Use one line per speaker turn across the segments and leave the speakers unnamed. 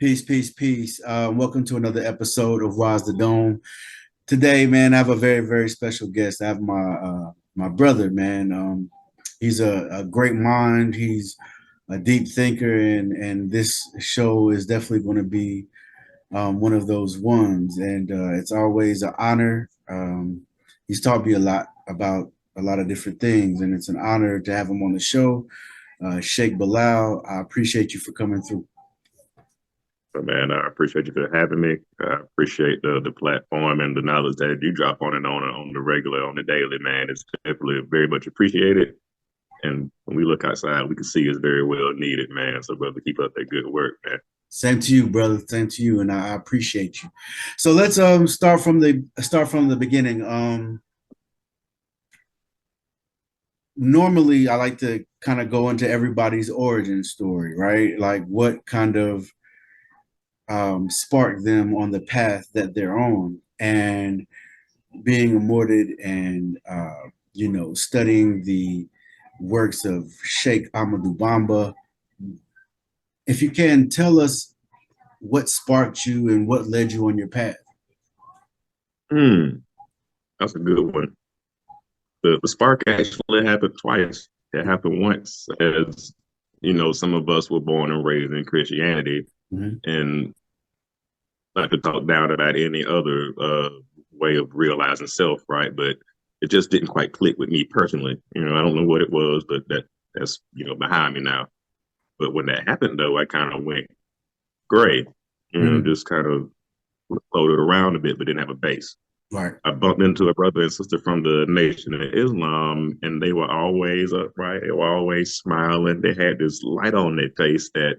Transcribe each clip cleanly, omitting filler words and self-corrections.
Peace, peace, peace. Welcome to another episode of Wise the Dome. Today, man, I have a very, very special guest. I have my brother, man. He's a great mind. He's a deep thinker, and this show is definitely going to be one of those ones. And it's always an honor. He's taught me a lot about a lot of different things, and it's an honor to have him on the show. Sheikh Bilal, I appreciate you for coming through.
So, man, I appreciate you for having me. I appreciate the platform and the knowledge that you drop on the regular, on the daily, man. It's definitely very much appreciated. And when we look outside, we can see it's very well needed, man. So, brother, keep up that good work, man.
Same to you, brother. Same to you, and I appreciate you. So let's start from the beginning. Normally, I like to kind of go into everybody's origin story, right? Like what kind of sparked them on the path that they're on, and being immorted and studying the works of Cheikh Ahmadou Bamba. If you can tell us what sparked you and what led you on your path.
Hmm, that's a good one. The spark actually happened twice. It happened once as, some of us were born and raised in Christianity.
Mhm.
And not to talk down about any other way of realizing self, right? But it just didn't quite click with me personally. I don't know what it was, but that's behind me now. But when that happened, though, I kind of went gray,
Mhm.
just kind of floated around a bit, but didn't have a base.
Right.
I bumped into a brother and sister from the Nation of Islam, and they were always upright. They were always smiling. They had this light on their face that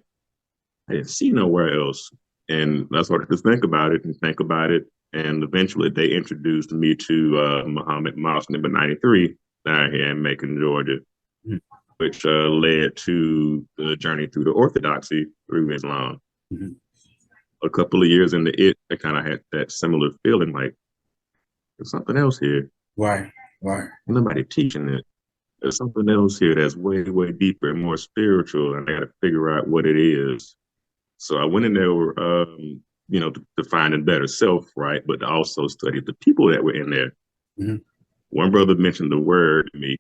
I didn't see nowhere else. And I started to think about it and think about it. And eventually they introduced me to Muhammad Mosque number 93 down here in Macon, Georgia,
Mhm.
which led to the journey through the Orthodoxy through Islam.
Mhm.
A couple of years into it, I kind of had that similar feeling like there's something else here.
Right. Right.
Nobody teaching it. There's something else here that's way, way deeper and more spiritual, and I got to figure out what it is. So I went in there, to find a better self, right? But to also study the people that were in there.
Mhm.
One brother mentioned the word to me.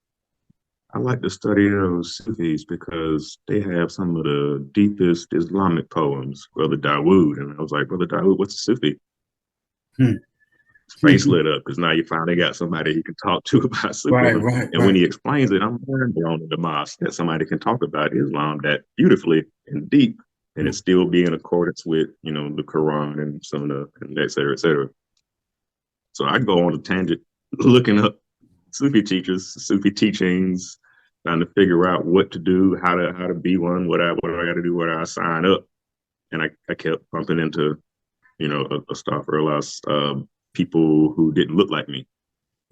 I like to study those Sufis because they have some of the deepest Islamic poems, Brother Dawood. And I was like, Brother Dawood, what's a Sufi?
Mhm.
His face lit up because now you finally got somebody you can talk to about
Right.
Sufism.
Right.
And when
Right.
he explains it, I'm mind blown in the mosque that somebody can talk about Islam that beautifully and deep and it
Mhm.
still be in accordance with, the Quran and Sunnah and et cetera, et cetera. So I go on a tangent looking up Sufi teachers, Sufi teachings, trying to figure out what to do, how to be one, what do I got to do, where do I sign up, and I kept bumping into a Astaghfirullah, people who didn't look like me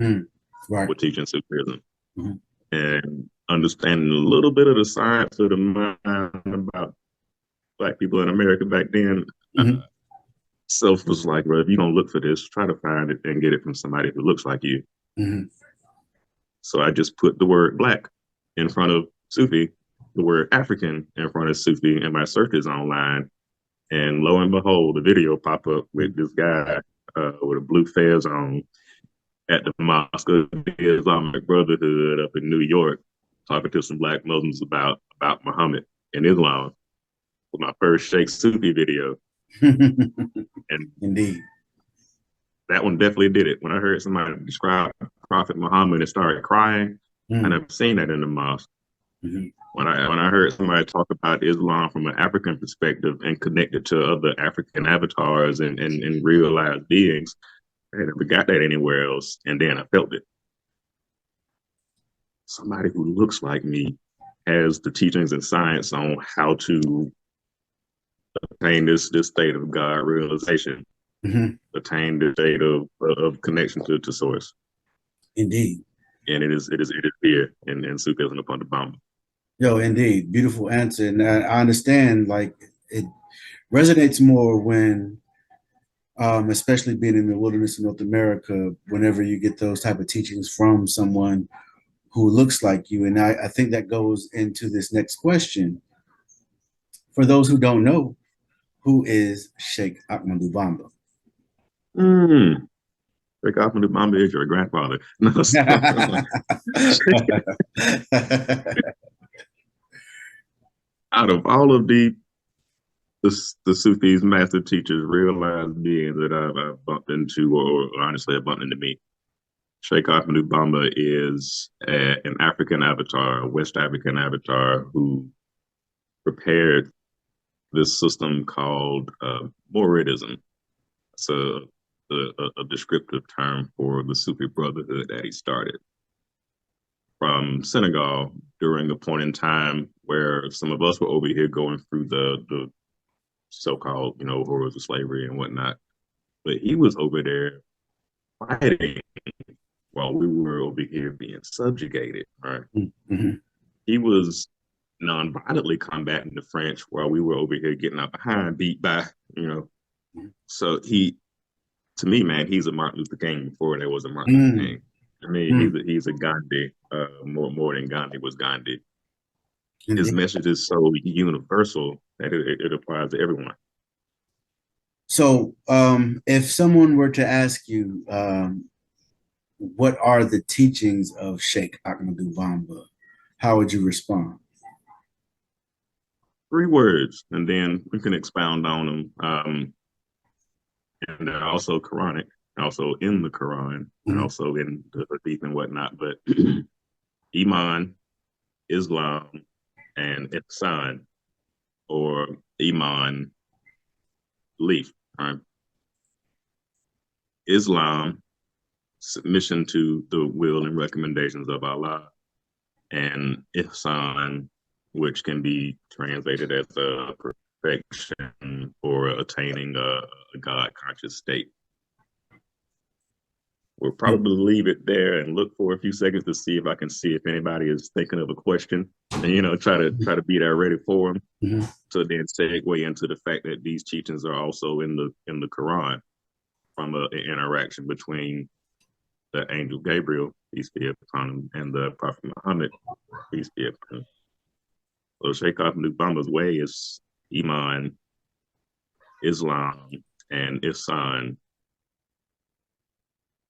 Mhm. Right.
were teaching Sufism
Mhm.
and understanding a little bit of the science of the mind about Black people in America back then.
Mhm.
Self was like, bro, if you don't look for this, try to find it and get it from somebody who looks like you.
Mhm.
So I just put the word black in front of Sufi, the word African in front of Sufi, and my searches online. And lo and behold, the video pop up with this guy with a blue fez on at the Mosque of the Islamic Brotherhood up in New York, talking to some Black Muslims about Muhammad and Islam. Was my first Sheikh Sufi video, and
Indeed.
that one definitely did it. When I heard somebody describe Prophet Muhammad and started crying, I
Mhm.
never seen that in the mosque.
Mhm.
When I heard somebody talk about Islam from an African perspective and connect it to other African avatars and real life beings, I never got that anywhere else. And then I felt it. Somebody who looks like me has the teachings and science on how to attain this state of God realization,
Mhm.
attain the state of connection to source.
Indeed.
And it is here in Sufism upon the Bamba.
Yo, indeed. Beautiful answer. And I understand, like, it resonates more when, especially being in the wilderness of North America, whenever you get those type of teachings from someone who looks like you. And I think that goes into this next question. For those who don't know, who is Cheikh Ahmadou Bamba?
Cheikh Ahmadou Bamba is your grandfather. No, out of all of the Sufis, master teachers, realized beings that I've bumped into, or honestly, have bumped into me, Cheikh Ahmadou Bamba is an African avatar, a West African avatar who prepared this system called Moridism. It's a descriptive term for the Sufi brotherhood that he started from Senegal during a point in time where some of us were over here going through the so-called, horrors of slavery and whatnot. But he was over there fighting while we were over here being subjugated. Right?
Mm-hmm.
He was non-violently combating the French while we were over here getting our behind beat by. So to me, man, he's a Martin Luther King before there was a Martin Luther King. I mean, he's a Gandhi, more than Gandhi was Gandhi. His message is so universal that it applies to everyone.
So, if someone were to ask you, what are the teachings of Cheikh Ahmadou Bamba, how would you respond?
3 words, and then we can expound on them. And they're also Quranic, also in the Quran, and also in the Hadith and whatnot. But Iman, Islam, and Ihsan, or Iman, belief. Right? Islam, submission to the will and recommendations of Allah, and Ihsan, which can be translated as a perfection or attaining a God conscious state. We'll probably leave it there and look for a few seconds to see if I can see if anybody is thinking of a question, and try to be there ready for them. To then segue into the fact that these teachings are also in the Quran, from an interaction between the angel Gabriel, peace be upon him, and the Prophet Muhammad, peace be upon him. So Cheikh Ahmadou Bamba's way is Iman, Islam, and Ihsan,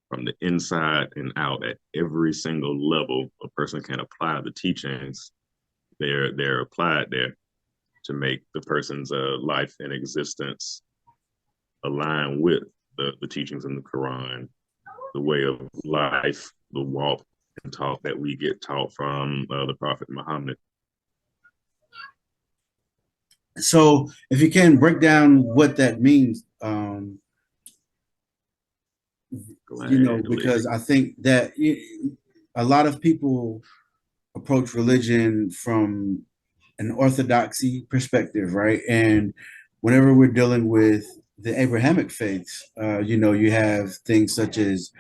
from the inside and out. At every single level a person can apply the teachings. They're applied there to make the person's life and existence align with the teachings in the Quran, the way of life, the walk and talk that we get taught from the Prophet Muhammad.
So, if you can break down what that means, because I think that a lot of people approach religion from an Orthodoxy perspective, right? And whenever we're dealing with the Abrahamic faiths, you have things such as,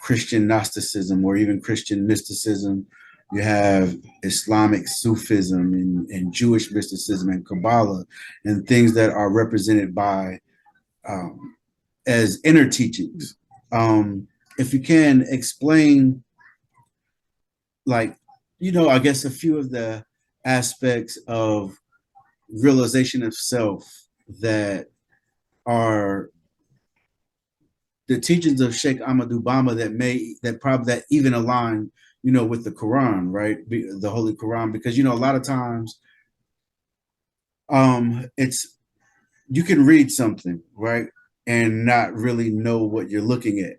Christian Gnosticism or even Christian mysticism. You have Islamic Sufism and Jewish mysticism and Kabbalah and things that are represented by as inner teachings. If you can explain, I guess a few of the aspects of realization of self that are the teachings of Cheikh Ahmadou Bamba that even align, with the Quran, right? The Holy Quran, because, a lot of times it's, you can read something, right? And not really know what you're looking at.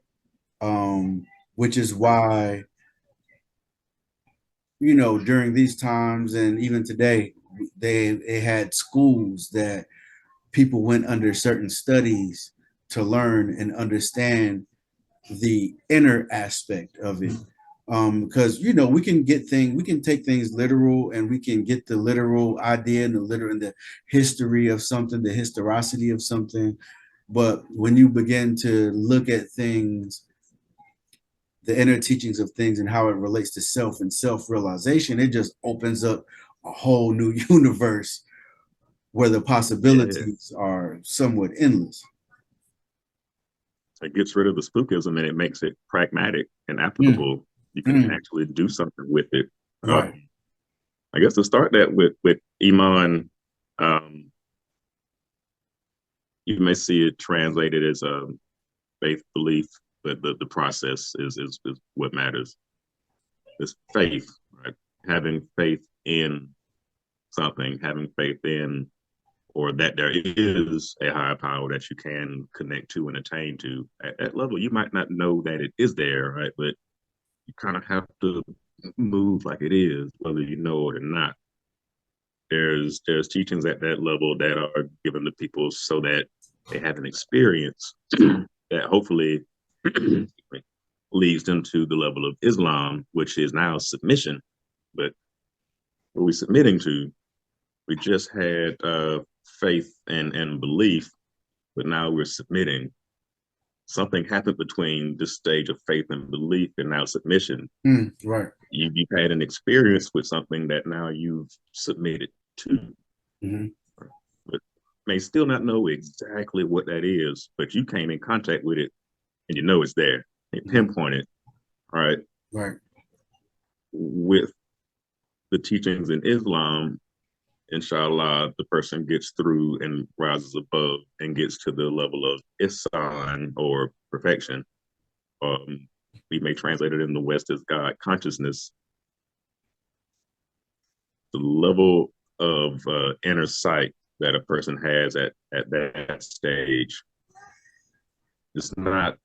Which is why, during these times and even today, they had schools that people went under certain studies to learn and understand the inner aspect of it. Because we can take things literal, and we can get the literal idea and the history of something, the historicity of something. But when you begin to look at things, the inner teachings of things and how it relates to self and self-realization, it just opens up a whole new universe where the possibilities are somewhat endless.
It gets rid of the spookism and it makes it pragmatic and applicable. You can actually do something with it.
Right.
I guess to start that with Iman, you may see it translated as a faith belief, but the process is what matters. It's faith, right? Having faith in something, having faith in, or that there is a higher power that you can connect to and attain to. At that level, you might not know that it is there, right? But you kind of have to move like it is, whether you know it or not. There's teachings at that level that are given to people so that they have an experience that hopefully leads them to the level of Islam, which is now submission. But what we're submitting to, we just had faith and belief, but now we're submitting. Something happened between this stage of faith and belief and now submission.
Right.
You've had an experience with something that now you've submitted to.
Mm-hmm.
But may still not know exactly what that is, but you came in contact with it and you know it's there. You pinpoint it, right?
Right.
With the teachings in Islam, inshallah, the person gets through and rises above and gets to the level of Ihsan or perfection. We may translate it in the West as God consciousness. The level of inner sight that a person has at that stage is not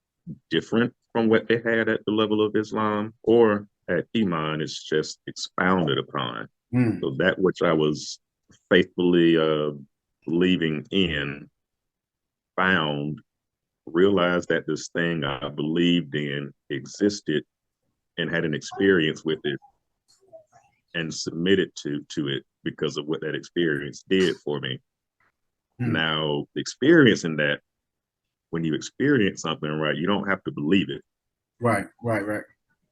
different from what they had at the level of Islam or at Iman. It's just expounded upon. So that which I was faithfully believing in, found, realized that this thing I believed in existed and had an experience with it and submitted to it because of what that experience did for me. Now, experiencing that, when you experience something, right, you don't have to believe it.
Right.
You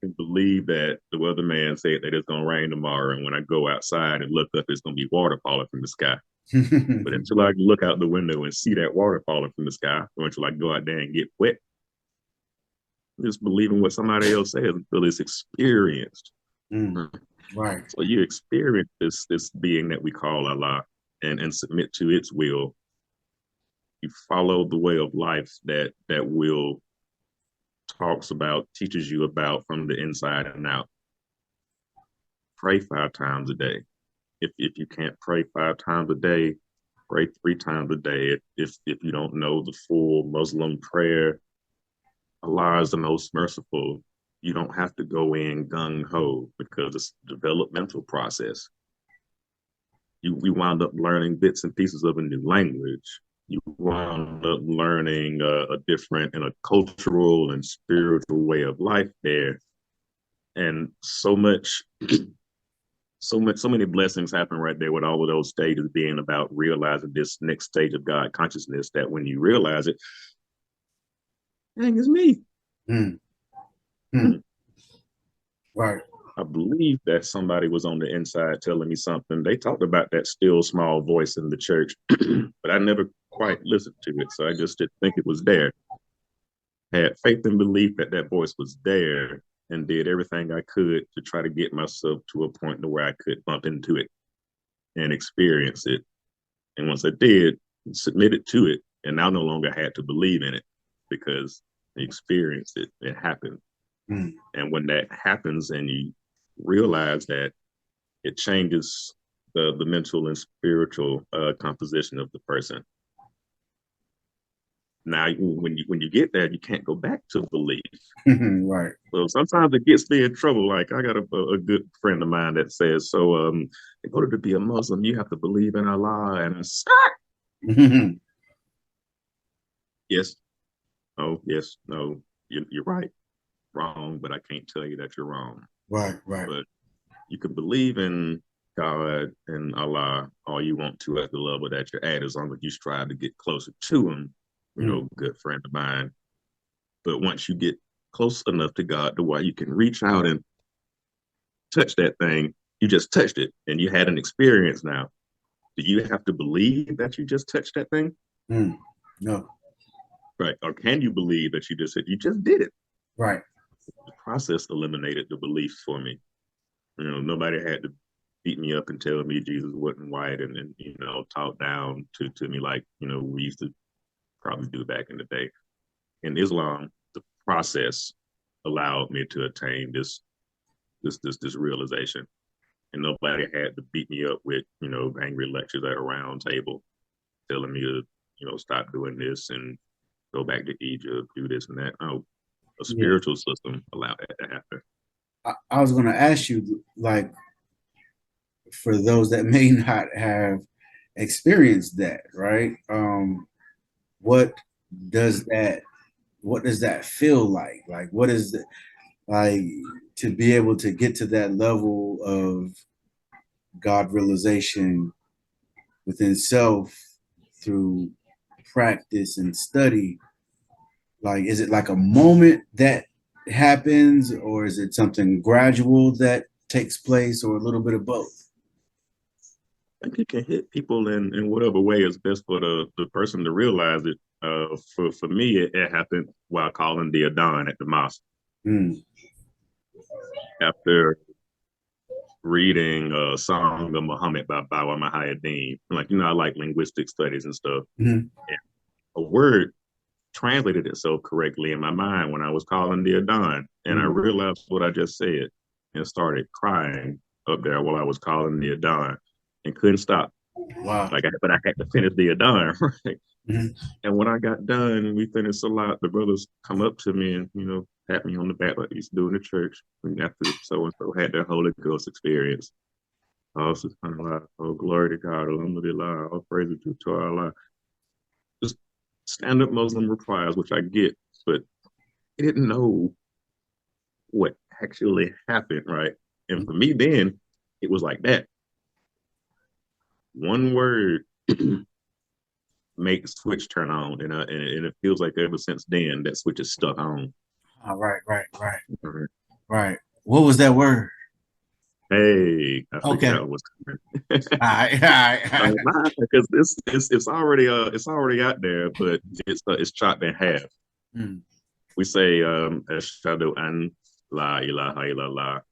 can believe that the weatherman said that it's going to rain tomorrow, and when I go outside and look up, it's going to be water falling from the sky. But until I look out the window and see that water falling from the sky, or until I go out there and get wet, I'm just believing what somebody else says until it's experienced.
Right.
So you experience this being that we call Allah and submit to its will. You follow the way of life that will talks about, teaches you about from the inside and out. Pray 5 times a day. If you can't pray 5 times a day, pray 3 times a day. If you don't know the full Muslim prayer, Allah is the most merciful. You don't have to go in gung ho because it's a developmental process. We wound up learning bits and pieces of a new language. You wound up learning a different and a cultural and spiritual way of life there. And so many blessings happen right there with all of those stages being about realizing this next stage of God consciousness, that when you realize it, dang, it's me.
Right.
I believe that somebody was on the inside telling me something. They talked about that still small voice in the church, but I never quite listened to it. So I just didn't think it was there. I had faith and belief that that voice was there and did everything I could to try to get myself to a point where I could bump into it and experience it. And once I did, submitted to it, and now no longer had to believe in it because I experienced it. It happened. And when that happens and you realize that, it changes the mental and spiritual composition of the person. Now, when you get there, you can't go back to belief.
Right.
So sometimes it gets me in trouble. Like I got a good friend of mine that says, so in order to be a Muslim, you have to believe in Allah. And I said, yes, oh, yes, no, you're right. Wrong, but I can't tell you that you're wrong.
Right.
But you can believe in God and Allah all you want to at the level that you're at, as long as you strive to get closer to Him. You know, good friend of mine. But once you get close enough to God to where you can reach out and touch that thing, you just touched it and you had an experience now. Do you have to believe that you just touched that thing?
No.
Right. Or can you believe that you just did it?
Right.
The process eliminated the belief for me. You know, nobody had to beat me up and tell me Jesus wasn't white, and talk down to me like we used to probably do back in the day. In Islam, the process allowed me to attain this realization, and nobody had to beat me up with angry lectures at a round table telling me to stop doing this and go back to Egypt, do this and that. Oh, a
Yeah.
spiritual system allowed that to happen.
I was going to ask you, like, for those that may not have experienced that, right? What does that what does that feel like? Like, what is it like to be able to get to that level of God realization within self through practice and study? Like, is it like a moment that happens, or is it something gradual that takes place, or a little bit of both?
I think it can hit people in whatever way is best for the person to realize it. For me, it happened while calling the Adhan at the mosque.
Mm.
After reading a Song of Muhammad by Bawa Mahayadeen. Like, I like linguistic studies and stuff.
Mm-hmm.
And a word translated itself correctly in my mind when I was calling the Adhan. And I
Mm.
realized what I just said and started crying up there while I was calling the Adhan and couldn't stop.
Wow.
But I had to finish the Adhan, right?
Mm-hmm.
And when I got done, we finished Salat, the brothers come up to me and, pat me on the back like they used to do in the church. And after so and so had their Holy Ghost experience. Oh, subhanAllah, oh, glory to God, alhamdulillah, all praise to Allah. Just stand up Muslim replies, which I get, but I didn't know what actually happened, right? And for me, then it was like that. One word make switch turn on, and it feels like ever since then that switch is stuck on.
Oh, right, right, right,
Mhm.
right. What was that word?
Hey, I
Okay.
forgot what's coming.
All right.
Because it's already out there, but it's chopped in half.
Mm.
We say Ashhadu an la ilaha illallah,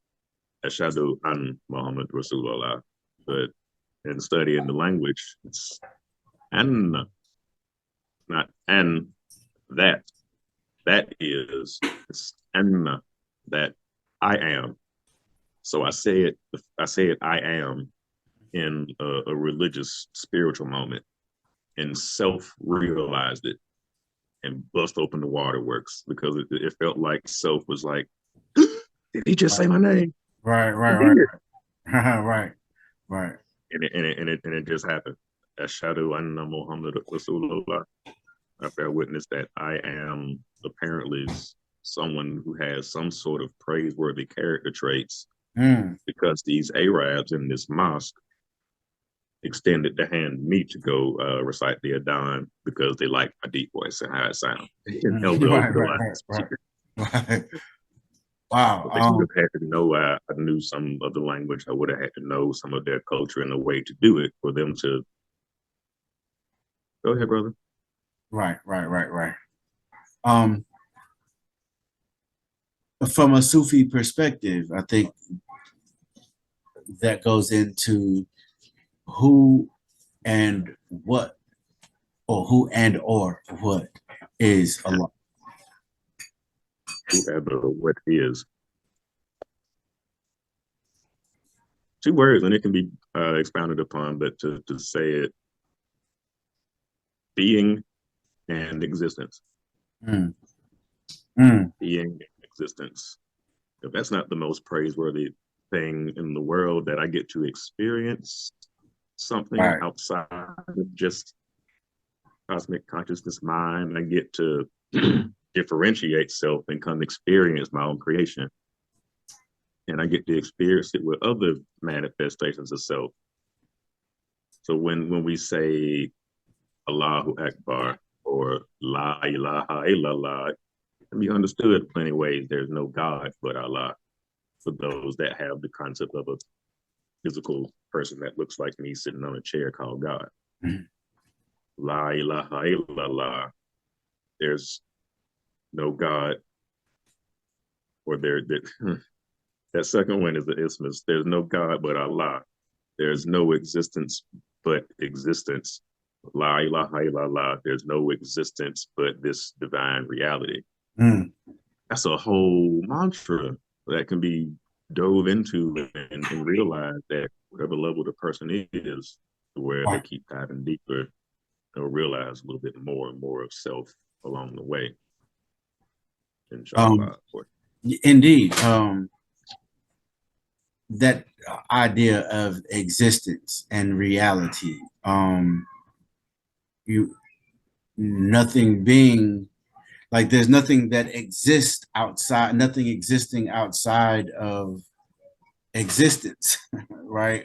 Ashhadu an Muhammad Rasulullah. But in studying the language, it's an, not an, that. That is, it's an, that I am. So I say it I am in a religious spiritual moment and self realized it and bust open the waterworks because it felt like self was like, did he just say my name?
Right,
He
right, right,
did.
right, right, right.
And it just happened. Ashhadu anna Muhammad Rasulullah. After I witnessed that, I am apparently someone who has some sort of praiseworthy character traits
Mm.
because these Arabs in this mosque extended the hand to me to go recite the Adhan because they like my deep voice and how it sounds. And held it
Mm.
over
Right,
the
right,
line.
right, right, right. Wow.
But they would have had to know I knew some of the language. I would have had to know some of their culture and the way to do it for them to go ahead, brother.
Right, right, right, right. Um, from a Sufi perspective, I think that goes into who and what, or who and or what is Allah.
Whoever what is. Two words and it can be expounded upon, but to say it, being and existence.
Mm. Mm.
Being and existence. If that's not the most praiseworthy thing in the world that I get to experience something
Right.
outside of just cosmic consciousness mind, I get to differentiate self and come experience my own creation. And I get to experience it with other manifestations of self. So when we say Allahu Akbar or La ilaha illallah, it can be understood in plenty of ways. There's no God but Allah for those that have the concept of a physical person that looks like me sitting on a chair called God.
Mm.
La ilaha illallah. There's no God, or that second one is the ismus. There's no God but Allah. There's no existence but existence. La ilaha illallah. There's no existence but this divine reality.
Mm.
That's a whole mantra that can be dove into and realize that whatever level the person is, where they
Right.
keep diving deeper, they'll realize a little bit more and more of self along the way.
Um,
Inshallah.
indeed. That idea of existence and reality. You nothing being like there's nothing that exists outside, nothing existing outside of existence, right?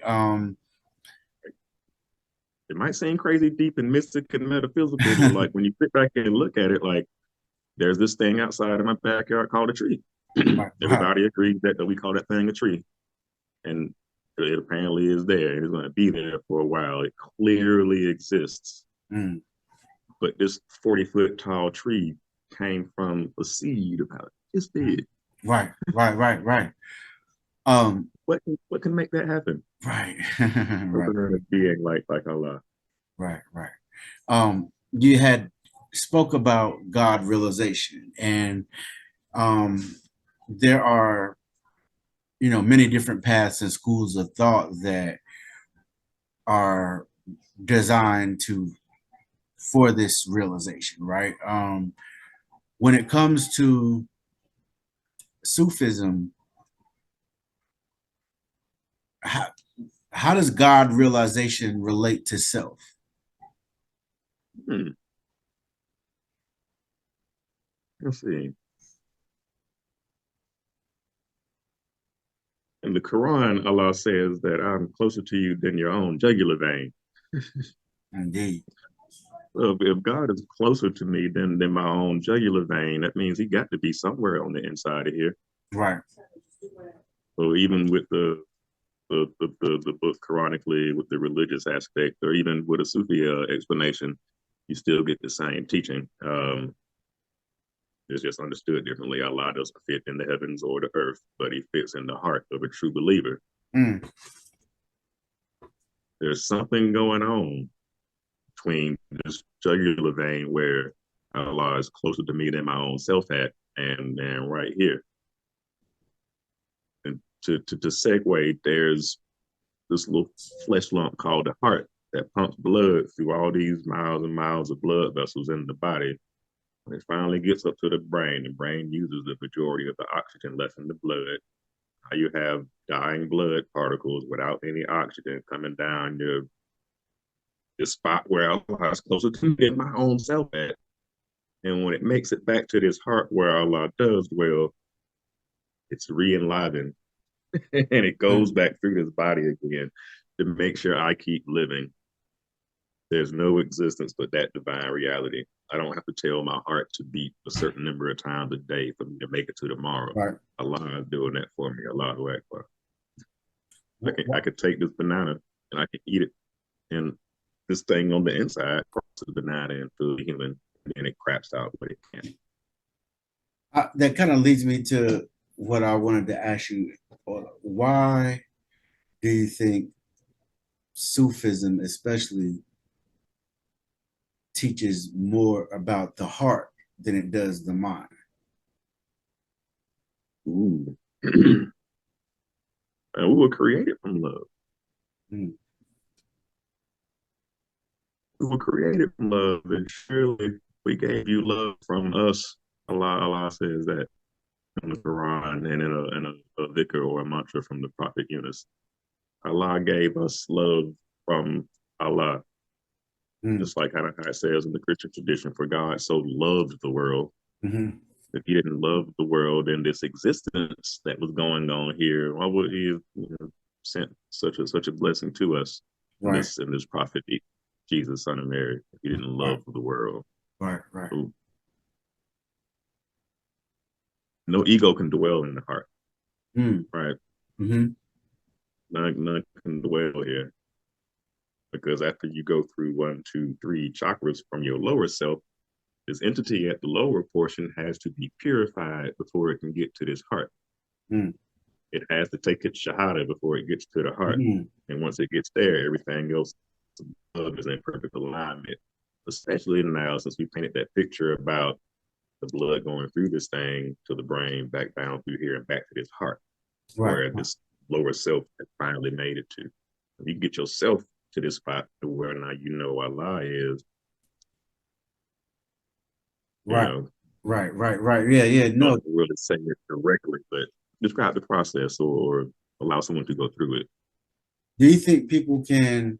It might seem crazy deep and mystic and metaphysical, but like when you sit back and look at it, like there's this thing outside of my backyard called a tree.
Right, right.
Everybody agrees that we call that thing a tree. And it apparently is there and it's going to be there for a while. It clearly exists.
Mm.
But this 40-foot tall tree came from a seed about this big.
Right, right, right, right. Um,
What can make that happen?
right, right,
Other than a being like Allah.
right, right. You had spoke about God realization, and um, there are, many different paths and schools of thought that are designed for this realization, right? When it comes to Sufism, how, how does God realization relate to self?
Hmm. Let's see. In the Quran, Allah says that I'm closer to you than your own jugular vein.
Indeed.
Well, if God is closer to me than my own jugular vein, that means he got to be somewhere on the inside of here.
Right.
So even with the book Quranically, with the religious aspect, or even with a Sufi explanation, you still get the same teaching. It's just understood differently. Allah doesn't fit in the heavens or the earth, but he fits in the heart of a true believer.
Mm.
There's something going on between this jugular vein where Allah is closer to me than my own self at, and right here. And to segue, there's this little flesh lump called the heart that pumps blood through all these miles and miles of blood vessels in the body. When it finally gets up to the brain uses the majority of the oxygen left in the blood. Now you have dying blood particles without any oxygen coming down your spot where Allah is closer to me than my own self at. And when it makes it back to this heart where Allah does dwell, it's re-enlivened and it goes
Mm.
back through this body again to make sure I keep living. There's no existence but that divine reality. I don't have to tell my heart to beat a certain number of times a day for me to make it to tomorrow.
Right.
Allah is doing that for me. Allahu Akbar. I could take this banana and I can eat it, and this thing on the inside crosses the banana into the human, and then it craps out what it can.
That kind of leads me to what I wanted to ask you. Why do you think Sufism, especially, teaches more about the heart than it does the mind?
Ooh. And we were created from love.
Mm.
We were created from love, and surely we gave you love from us. Allah says that in the Quran and in a dhikr or a mantra from the Prophet Yunus. Allah gave us love from Allah.
Mm.
Just like how it says in the Christian tradition, for God so loved the world.
Mm-hmm.
If he didn't love the world and this existence that was going on here, why would he have sent such a blessing to us in
Right.
this prophet Jesus, son of Mary, if he didn't
Right.
love the world?
Right. Right.
Ooh. No ego can dwell in the heart,
Mm.
right?
Mm-hmm.
None can dwell here. Because after you go through 1, 2, 3 chakras from your lower self, this entity at the lower portion has to be purified before it can get to this heart.
Mm.
it has to take its shahada before it gets to the heart.
Mhm.
And once it gets there, everything else is in perfect alignment. Especially now, since we painted that picture about the blood going through this thing to the brain, back down through here and back to this heart,
Right.
where this lower self has finally made it to. If you get yourself to this spot to where now you know Allah is, you
Right.
know,
Right. Yeah. Yeah.
don't
No.
really say it directly, but describe the process or allow someone to go through it.
Do you think people can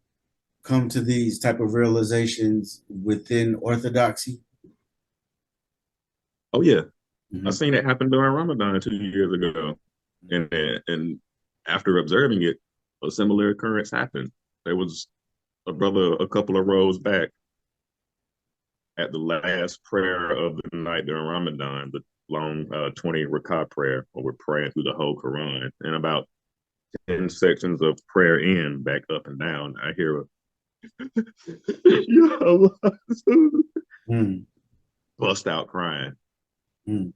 come to these type of realizations within Orthodoxy?
Oh yeah, I
Mhm.
seen it happen during Ramadan 2 years ago, and after observing it, a similar occurrence happened. There was a brother a couple of rows back at the last prayer of the night during Ramadan, the long 20 rakah prayer, where we're praying through the whole Quran, and about 10 sections of prayer in, back up and down, I hear a
Mm.
bust out crying.
Mm.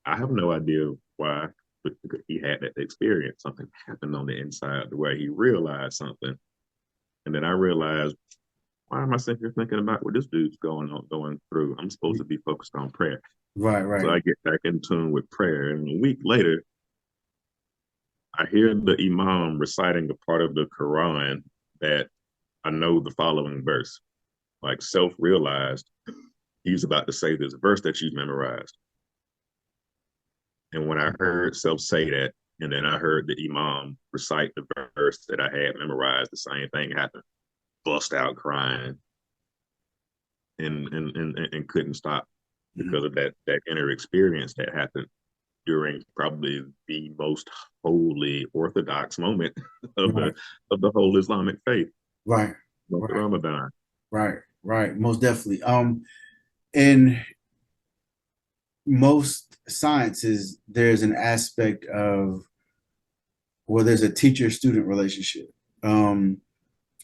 I have no idea why, but he had that experience. Something happened on the inside the way he realized something. And then I realized, why am I sitting here thinking about what this dude's going through? I'm supposed to be focused on prayer. So
Right.
I get back in tune with prayer. And a week later, I hear the Imam reciting a part of the Quran that I know the following verse, like self-realized. He's about to say this verse that you've memorized. And when I heard self say that, and then I heard the Imam recite the verse that I had memorized, the same thing happened. Bust out crying and couldn't stop
Mhm.
because of that inner experience that happened during probably the most holy Orthodox moment of
Right.
the whole Islamic faith,
Right.
month of
Right.
Ramadan.
Right. Most definitely. In most sciences, there's an aspect of where there's a teacher-student relationship, um,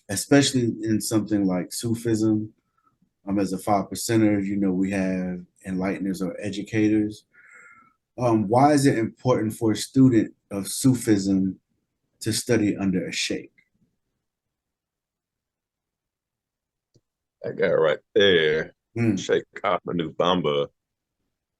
especially in something like Sufism. As a 5 percenter, we have enlighteners or educators. Why is it important for a student of Sufism to study under a sheikh?
That guy right there,
Mm.
Cheikh Ahmadou Bamba,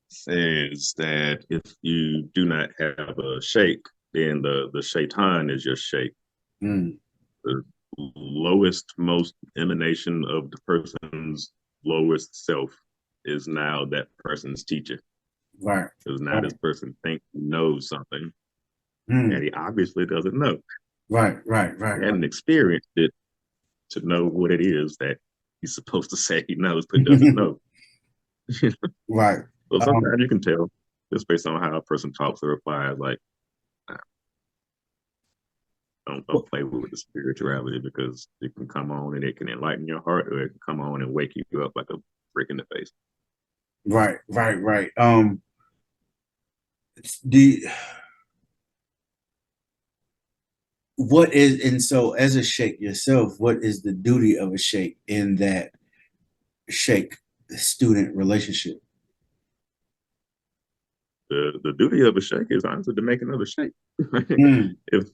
says that if you do not have a sheikh, then the shaitan is your sheikh.
Mm.
The lowest, most emanation of the person's lowest self is now that person's teacher.
Right.
Because now this
Right.
person thinks he knows something, and
Mm.
he obviously doesn't know. He
Right.
hadn't experienced it to know what it is that he's supposed to say he knows but doesn't know. So
Right. Um,
sometimes you can tell just based on how a person talks or replies, like, nah, don't play with the spirituality because it can come on and it can enlighten your heart, or it can come on and wake you up like a brick in the face.
right. The what is and so as a sheikh yourself, what is the duty of a sheikh in that sheikh student relationship?
The duty of a sheikh is honestly to make another sheikh.
Mm.
If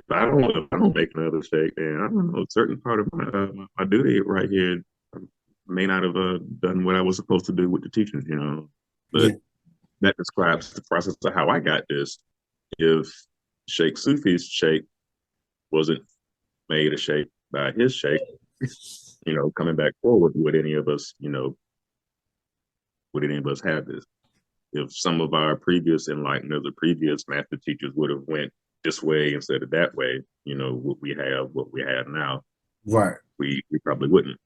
I don't make another sheikh, then I don't know a certain part of my duty right here. I may not have done what I was supposed to do with the teachings, but
Yeah.
that describes the process of how I got this. If Sheikh Sufi's sheikh wasn't made a sheikh by his sheikh, coming back forward, would any of us have this? If some of our previous enlighteners or previous master teachers would have went this way instead of that way, what we have now,
Right.
we probably wouldn't.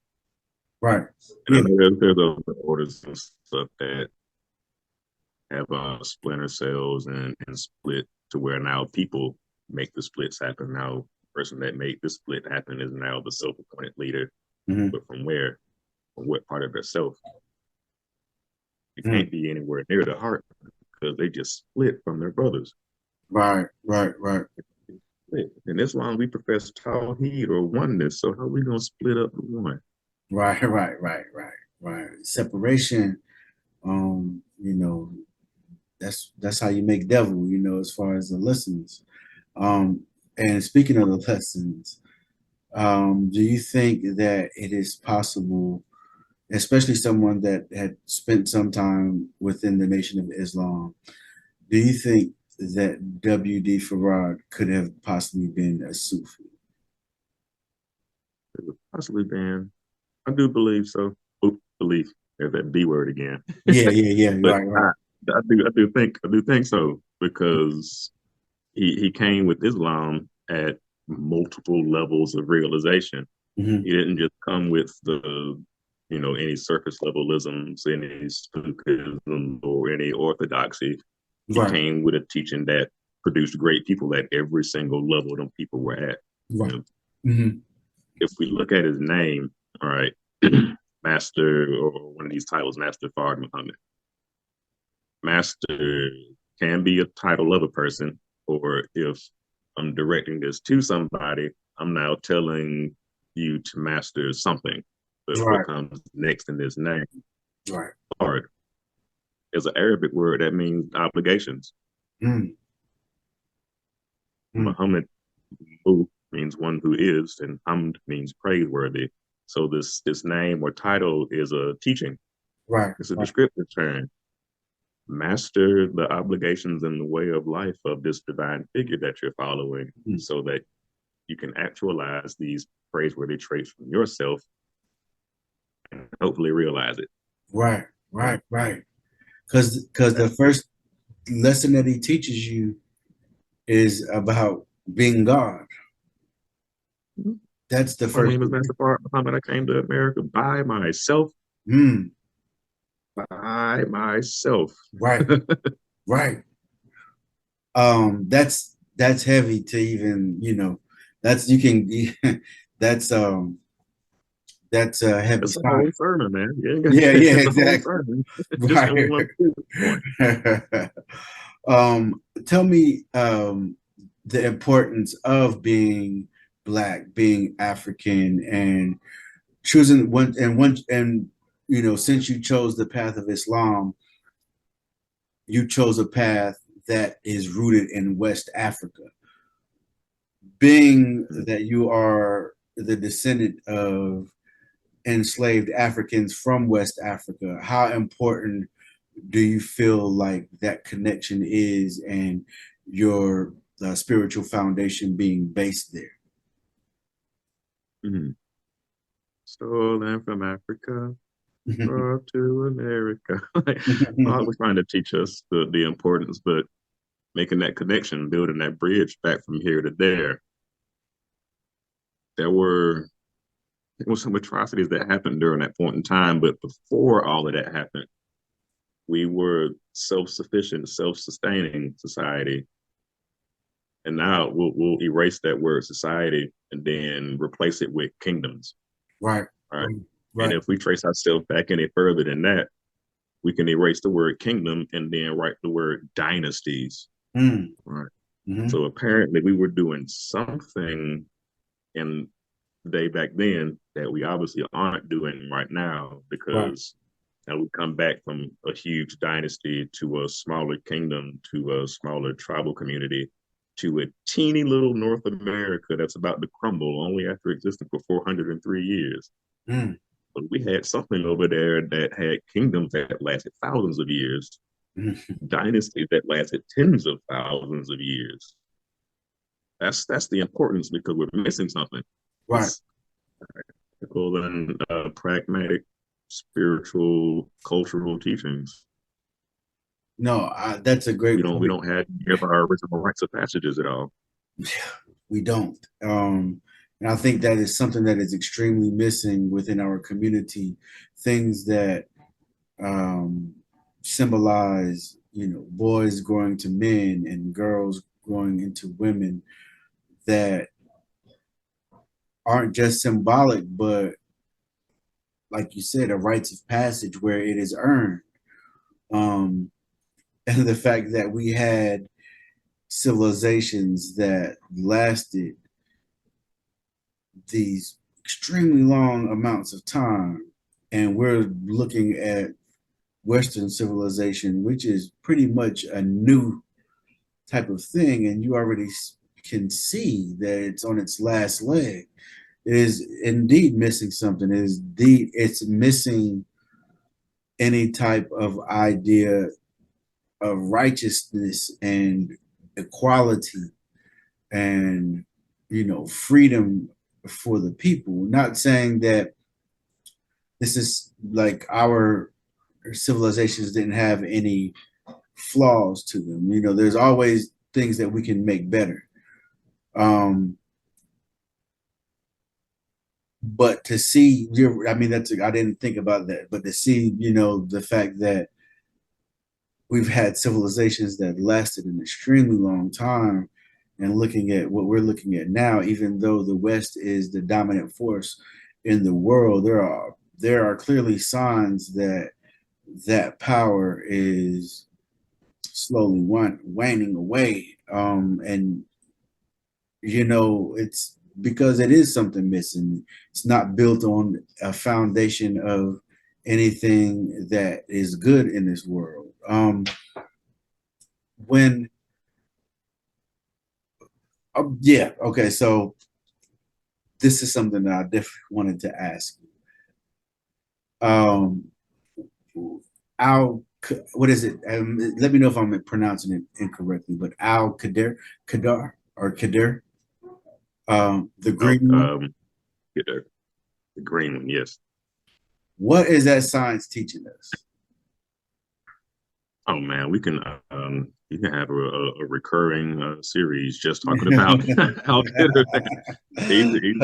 Right.
And I
Yeah.
know there's other orders and stuff that have splinter cells and split to where now people make the splits happen. Now, the person that made the split happen is now the self-appointed leader.
Mm-hmm.
But from where? From what part of their self? It
Mm.
can't be anywhere near the heart because they just split from their brothers.
Right.
In Islam, we profess Tawheed or oneness. So how are we going to split up the one?
Right. Separation, um, you know, that's how you make devil, as far as the lessons. Um, and speaking of the lessons, do you think that it is possible, especially someone that had spent some time within the Nation of Islam, do you think that W.D. Farad could have possibly been a Sufi?
It would possibly been. I do believe so. Oop, belief. There's that B word again.
Yeah, yeah, yeah.
But
Right, right,
I do think so because he came with Islam at multiple levels of realization.
hmm
He didn't just come with the any surface levelisms, any Sufism, or any Orthodoxy. He
right,
came with a teaching that produced great people at every single level them people were at. You
right.
know,
hmm
if we look at his name, all right, Master or one of these titles, Master Fard Muhammad. Master can be a title of a person, or if I'm directing this to somebody, I'm now telling you to master something. But what
Right,
comes next in this name,
right.
Fard, is an Arabic word that means obligations.
Mm, mm,
Muhammad Mu means one who is, and Hamd means praiseworthy. So this name or title is a teaching.
right,
It's a
right.
descriptive term. Master the obligations and the way of life of this divine figure that you're following
Mm,
so that you can actualize these praiseworthy traits from yourself and hopefully realize it.
right,
Right.
right, right. Because the first lesson that he teaches you is about being God. That's the
My
first.
name is Master Fard Muhammad. I came to America by myself.
Mm,
By myself.
right, right. That's heavy to even, that's you can that's a heavy
It's a
sign.
whole sermon, man.
Yeah, yeah,
It's a whole
exactly.
sermon just
Right.
in one point.
Tell me the importance of being black, being African, and choosing one, since you chose the path of Islam, you chose a path that is rooted in West Africa. Being that you are the descendant of enslaved Africans from West Africa, how important do you feel like that connection is and your spiritual foundation being based there?
Mm-hmm. Stolen from Africa, brought to America. Like, I was trying to teach us the importance, but making that connection, building that bridge back from here to there. There were some atrocities that happened during that point in time, but before all of that happened, we were self-sufficient, self-sustaining society. And now we'll erase that word society and then replace it with kingdoms.
Right,
Right. And
right.
if we trace ourselves back any further than that, we can erase the word kingdom and then write the word dynasties.
Mm,
Right.
hmm
So apparently we were doing something in the day back then that we obviously aren't doing right now
right.
because now we come back from a huge dynasty to a smaller kingdom to a smaller tribal community to a teeny little North America that's about to crumble only after existing for 403 years.
Mm,
But we had something over there that had kingdoms that lasted thousands of years,
mm,
dynasties that lasted tens of thousands of years. That's the importance because we're missing something.
right.
It's practical and pragmatic, spiritual, cultural teachings.
No, that's a great
We
point.
don't have give our original rites of passages at all.
We don't. And I think that is something that is extremely missing within our community. Things that um, symbolize, boys growing to men and girls growing into women that aren't just symbolic, but like you said, a rites of passage where it is earned. Um, and the fact that we had civilizations that lasted these extremely long amounts of time, and we're looking at Western civilization, which is pretty much a new type of thing, and you already can see that it's on its last leg. It is indeed missing something. It's missing any type of idea of righteousness and equality and freedom for the people. Not saying that this is like our civilizations didn't have any flaws to them. There's always things that we can make better. But to see, I mean, I didn't think about that, but to see, the fact that we've had civilizations that lasted an extremely long time, and looking at what we're looking at now, even though the West is the dominant force in the world, there are clearly signs that that power is slowly waning away. And it's because it is something missing. It's not built on a foundation of anything that is good in this world. When Yeah, okay, so this is something that I definitely wanted to ask you. Al, what is it? Let me know if I'm pronouncing it incorrectly, but Al Kadir, the green one.
The green one, yes.
What is that science teaching us?
Oh man, we can you can have a recurring series just talking about how easy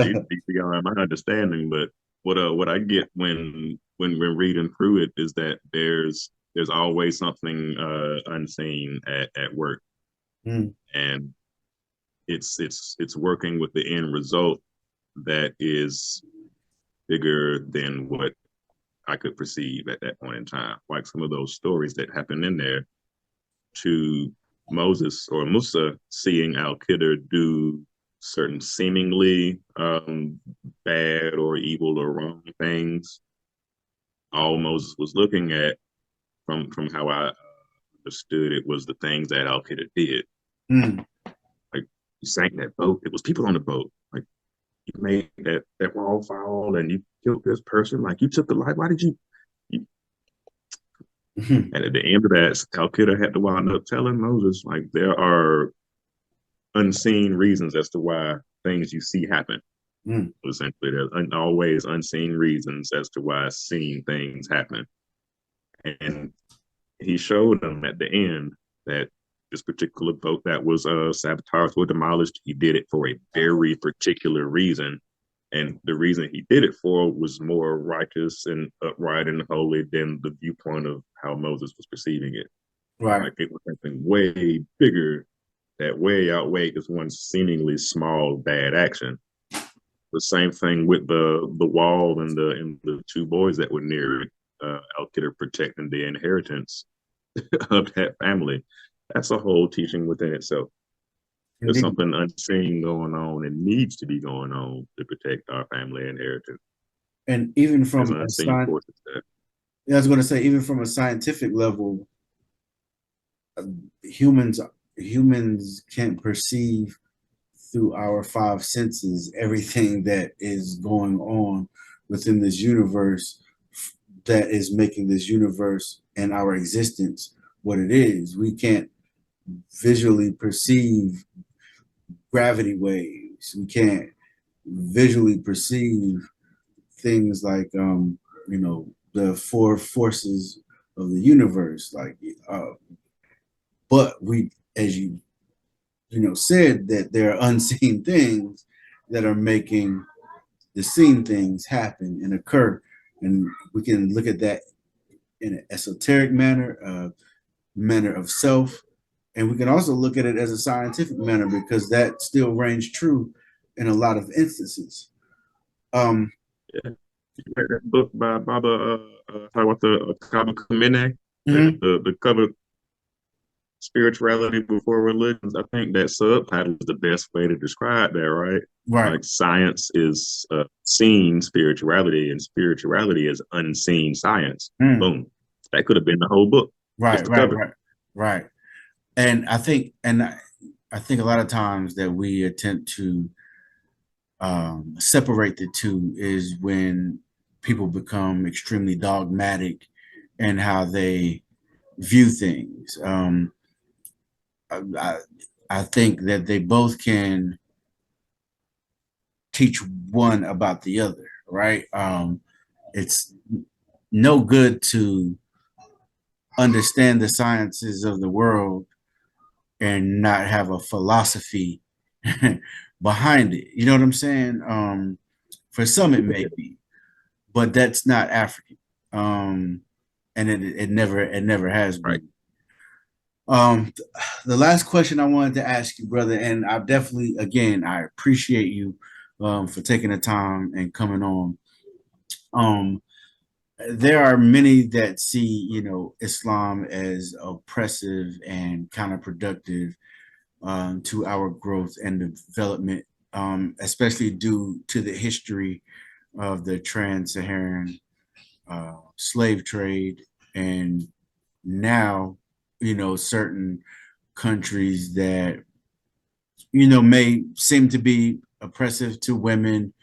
beyond my understanding. But what I get when we're reading through it is that there's always something unseen at work, and it's working with the end result that is bigger than what I could perceive at that point in time. Like some of those stories that happened in there, to Moses or Musa seeing Al-Qadr do certain seemingly bad or evil or wrong things. All Moses was looking at, from how I understood it, was the things that Al-Qadr did. Like, you sank that boat. It was people on the boat. Like, you made that wall fall and you killed this person. Like, you took the life. Why did you? And at the end of that, Al-Qadr had to wind up telling Moses, like, there are unseen reasons as to why things you see happen. Essentially, there's always unseen reasons as to why seen things happen. And he showed them at the end that this particular boat that was sabotaged or demolished, he did it for a very particular reason. And the reason he did it for was more righteous and upright and holy than the viewpoint of how Moses was perceiving it.
Right.
Like, it was something way bigger that way outweighed this one seemingly small bad action. The same thing with the wall and the two boys that were near it. Al-Qadr protecting the inheritance of that family. That's a whole teaching within itself. There's something unseen going on and needs to be going on to protect our family inheritance.
And even from
I was
going to say, even from a scientific level, humans can't perceive through our five senses everything that is going on within this universe that is making this universe and our existence what it is. We can't visually perceive gravity waves. We can't visually perceive things like the four forces of the universe, but we, as you said, that there are unseen things that are making the seen things happen and occur, and we can look at that in an esoteric manner, manner of self, and we can also look at it as a scientific manner, because that still reigns true in a lot of instances.
Yeah. You read that book by Baba Kaba Kamene, the cover spirituality before religions. I think that subtitle is the best way to describe that, right?
Right.
Like, science is seen spirituality, and spirituality is unseen science. Boom. That could have been the whole book.
Right. And I think a lot of times that we attempt to separate the two is when people become extremely dogmatic in how they view things. I, I think that they both can teach one about the other, right? It's no good to understand the sciences of the world and not have a philosophy behind it. You know what I'm saying? For some, it may be, but that's not African, and it never has
Right.
been. Um, the last question I wanted to ask you, brother, and I definitely, again, I appreciate you for taking the time and coming on. Um, there are many that see, Islam as oppressive and counterproductive to our growth and development, especially due to the history of the trans-Saharan slave trade, and now, certain countries that may seem to be oppressive to women,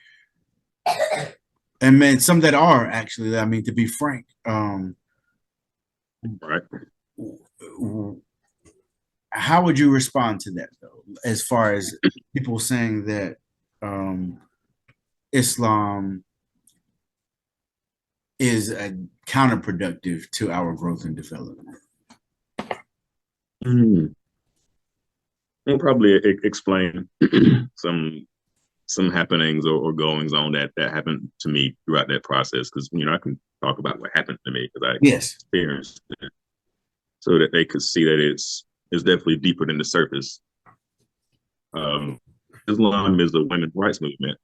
and men, some that are actually. I mean, to be frank,
Right.
how would you respond to that, though, as far as people saying that um, Islam is counterproductive to our growth and development?
Mm. I'll probably explain some some happenings or goings on that happened to me throughout that process, because I can talk about what happened to me because I
Yes.
experienced it, so that they could see that it's definitely deeper than the surface. Um, Islam is a women's rights movement,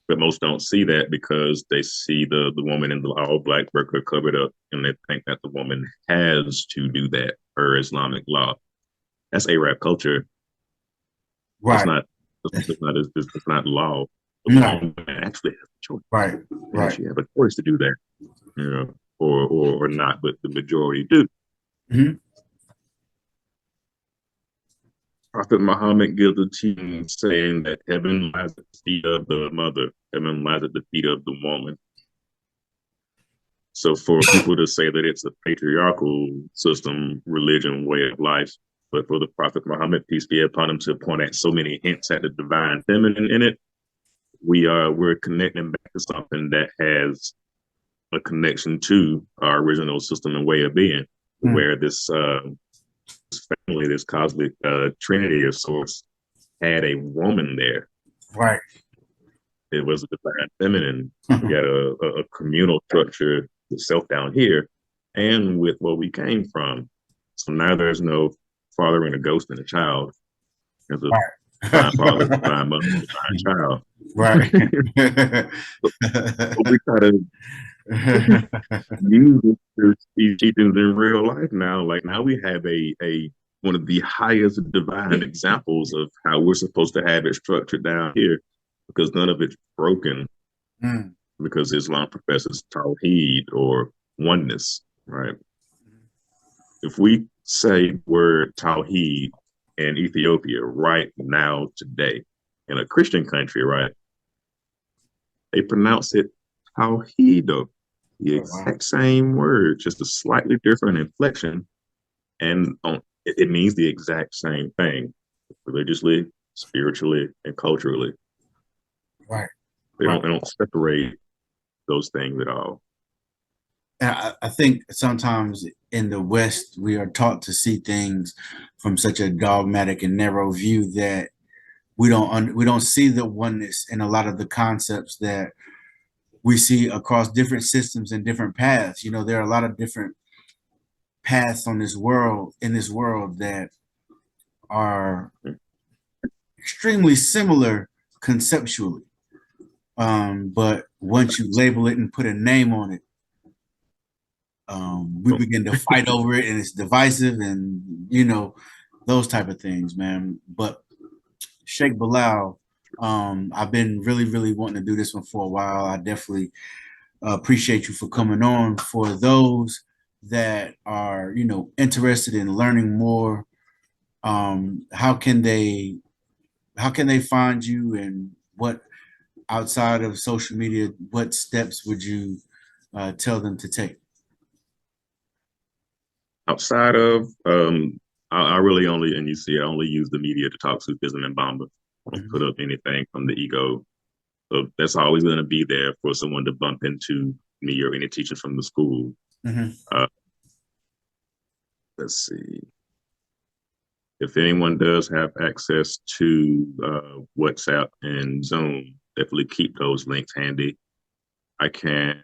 but most don't see that because they see the woman in the all black burqa covered up, and they think that the woman has to do that per Islamic law. That's Arab culture. That's
Right.
not it's not law. The
Right.
woman actually has a choice,
Right.
and
Right.
she has a choice to do that, or not, but the majority do.
Mm-hmm.
Prophet Muhammad gives a teaching saying that heaven lies at the feet of the mother, heaven lies at the feet of the woman. So for people to say that it's a patriarchal system, religion, way of life, but for the Prophet Muhammad, peace be upon him, to point at so many hints at the divine feminine in it, we're connecting back to something that has a connection to our original system and way of being,
Mm.
where this family, this cosmic trinity of sorts, had a woman there.
Right.
It was a divine feminine. We got a communal structure, the self down here, and with where we came from. So now there's no father and a ghost and a child. There's a divine father, divine mother, divine child.
Right.
But we try to use these teachings in real life now. Like now we have a one of the highest divine examples of how we're supposed to have it structured down here, because none of it's broken,
Mm.
because Islam professes Tawheed or oneness, right? If we say word Tawheed in Ethiopia right now, today, in a Christian country, right, they pronounce it Tawheed, the
Oh, wow.
exact same word, just a slightly different inflection, and it means the exact same thing, religiously, spiritually, and culturally.
Right.
They
Right.
don't separate those things at all.
And I think sometimes in the West, we are taught to see things from such a dogmatic and narrow view that we don't see the oneness in a lot of the concepts that we see across different systems and different paths. There are a lot of different paths in this world that are extremely similar conceptually. But once you label it and put a name on it, we begin to fight over it, and it's divisive, and those type of things, man. But Sheikh Bilal, I've been really, really wanting to do this one for a while. I definitely appreciate you for coming on. For those that are, interested in learning more how can they find you, and what, outside of social media, what steps would you tell them to take?
Outside of, I really only, and you see, I only use the media to talk Sufism and Bamba. I don't put
Mhm.
up anything from the ego. So that's always going to be there for someone to bump into me or any teachers from the school.
Mhm.
Uh, let's see. If anyone does have access to WhatsApp and Zoom, definitely keep those links handy. I can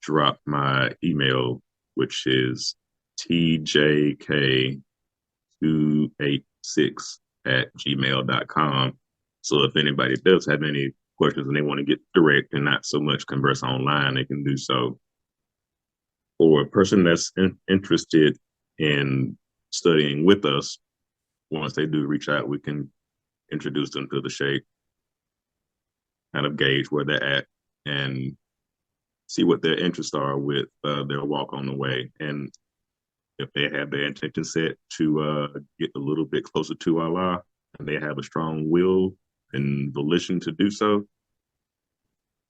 drop my email, which is tjk286@gmail.com. So if anybody does have any questions and they want to get direct and not so much converse online, they can do so. For a person that's interested in studying with us, once they do reach out, we can introduce them to the Sheikh, kind of gauge where they're at, and see what their interests are with their walk on the way. And if they have their intention set to get a little bit closer to Allah, and they have a strong will and volition to do so,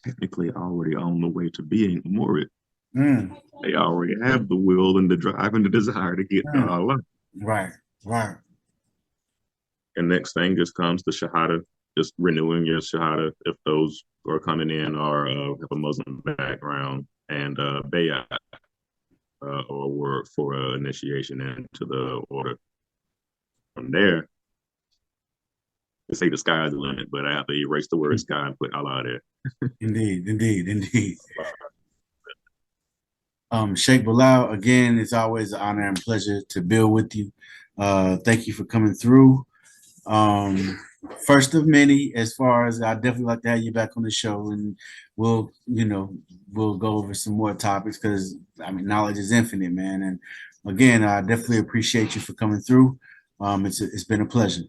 technically already on the way to being a murid.
Mm.
They already have the will and the drive and the desire to get to
Mm.
Allah.
Right, right.
And next thing just comes the Shahada, just renewing your Shahada if those who are coming in are have a Muslim background, and Bayat, or word for initiation into the order. From there, they say the sky's the limit, but I have to erase the word sky and put Allah there.
Indeed, indeed, indeed. Sheikh Bilal, again, it's always an honor and pleasure to build with you. Thank you for coming through. Um, First of many, as far as I definitely like to have you back on the show, and we'll, we'll go over some more topics, because I mean, knowledge is infinite, man. And again, I definitely appreciate you for coming through. It's been a pleasure.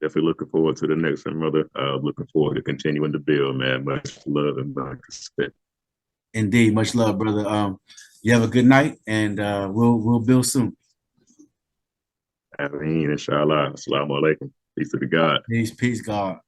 Definitely looking forward to the next one, brother. Looking forward to continuing to build, man. Much love and much respect.
Indeed, much love, brother. You have a good night, and we'll build soon.
Ameen, inshallah. Assalamu alaikum. Peace to the God.
Peace, peace, God.